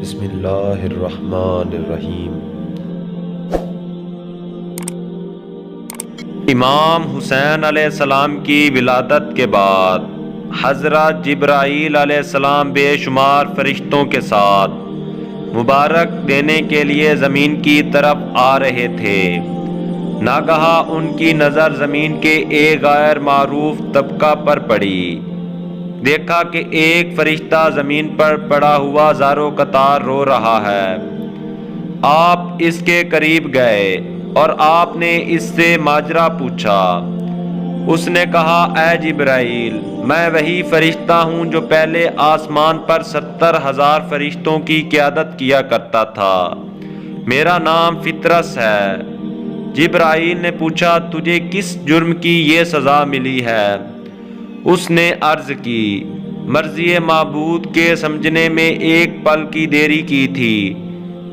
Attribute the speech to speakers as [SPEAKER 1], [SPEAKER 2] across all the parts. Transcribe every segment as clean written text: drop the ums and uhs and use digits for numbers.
[SPEAKER 1] بسم اللہ الرحمن الرحیم۔ امام حسین علیہ السلام کی ولادت کے بعد حضرت جبرائیل علیہ السلام بے شمار فرشتوں کے ساتھ مبارک دینے کے لیے زمین کی طرف آ رہے تھے۔ ناگہاں ان کی نظر زمین کے ایک غیر معروف طبقہ پر پڑی۔ دیکھا کہ ایک فرشتہ زمین پر پڑا ہوا زارو قطار رو رہا ہے۔ آپ اس کے قریب گئے اور آپ نے اس سے ماجرا پوچھا۔ اس نے کہا، اے جبرائیل، میں وہی فرشتہ ہوں جو پہلے آسمان پر 70,000 فرشتوں کی قیادت کیا کرتا تھا۔ میرا نام فطرس ہے۔ جبرائیل نے پوچھا، تجھے کس جرم کی یہ سزا ملی ہے؟ اس نے عرض کی، مرضی معبود کے سمجھنے میں ایک پل کی دیری کی تھی،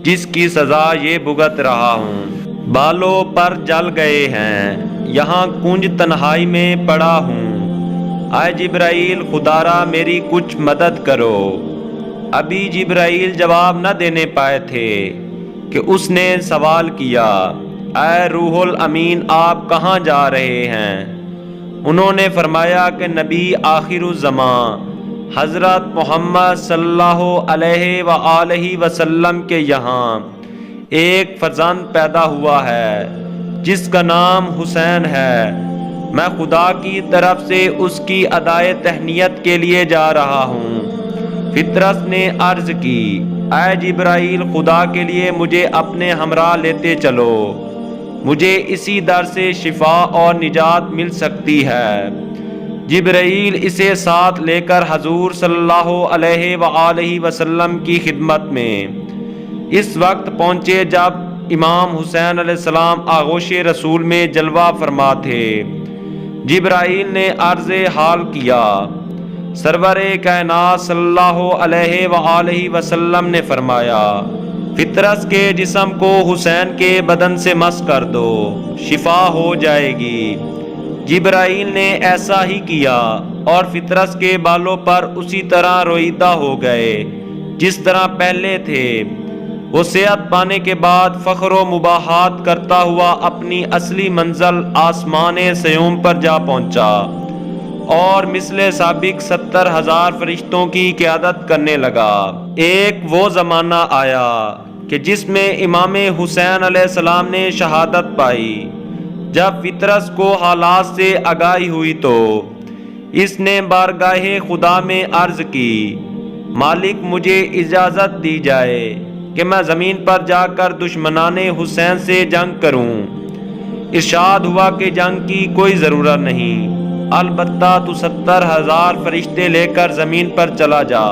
[SPEAKER 1] جس کی سزا یہ بھگت رہا ہوں۔ بالوں پر جل گئے ہیں، یہاں کنج تنہائی میں پڑا ہوں۔ اے جبرائیل، خدا را میری کچھ مدد کرو۔ ابھی جبرائیل جواب نہ دینے پائے تھے کہ اس نے سوال کیا، اے روح الامین، آپ کہاں جا رہے ہیں؟ انہوں نے فرمایا کہ نبی آخر الزمان حضرت محمد صلی اللہ علیہ وآلہ وسلم کے یہاں ایک فرزند پیدا ہوا ہے جس کا نام حسین ہے۔ میں خدا کی طرف سے اس کی ادائے تہنیت کے لیے جا رہا ہوں۔ فطرس نے عرض کی، اے جبرائیل، خدا کے لیے مجھے اپنے ہمراہ لیتے چلو، مجھے اسی در سے شفا اور نجات مل سکتی ہے۔ جبرائیل اسے ساتھ لے کر حضور صلی اللہ علیہ وآلہ وسلم کی خدمت میں اس وقت پہنچے جب امام حسین علیہ السلام آغوش رسول میں جلوہ فرما تھے۔ جبرائیل نے عرض حال کیا۔ سرور کائنات صلی اللہ علیہ وآلہ وسلم نے فرمایا، فطرس کے جسم کو حسین کے بدن سے مس کر دو، شفا ہو جائے گی۔ جبرائیل نے ایسا ہی کیا اور فطرس کے بالوں پر اسی طرح روئیدہ ہو گئے جس طرح پہلے تھے۔ وہ صحت پانے کے بعد فخر و مباحات کرتا ہوا اپنی اصلی منزل آسمان سیوم پر جا پہنچا اور مثل سابق 70,000 فرشتوں کی قیادت کرنے لگا۔ ایک وہ زمانہ آیا کہ جس میں امام حسین علیہ السلام نے شہادت پائی۔ جب فطرس کو حالات سے آگاہی ہوئی تو اس نے بارگاہ خدا میں عرض کی، مالک، مجھے اجازت دی جائے کہ میں زمین پر جا کر دشمنان حسین سے جنگ کروں۔ ارشاد ہوا کہ جنگ کی کوئی ضرورت نہیں، البتہ تو 70,000 فرشتے لے کر زمین پر چلا جا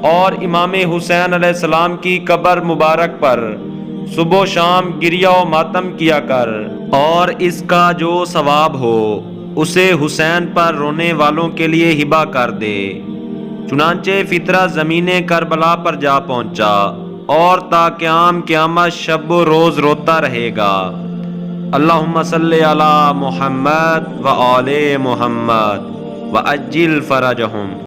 [SPEAKER 1] اور امام حسین علیہ السلام کی قبر مبارک پر صبح و شام گریہ و ماتم کیا کر، اور اس کا جو ثواب ہو اسے حسین پر رونے والوں کے لیے ہبہ کر دے۔ چنانچہ فطرت زمین کربلا پر جا پہنچا اور تا قیام قیامت شب و روز روتا رہے گا، اللہم صلی علی محمد و آل محمد وعجل فرجہم۔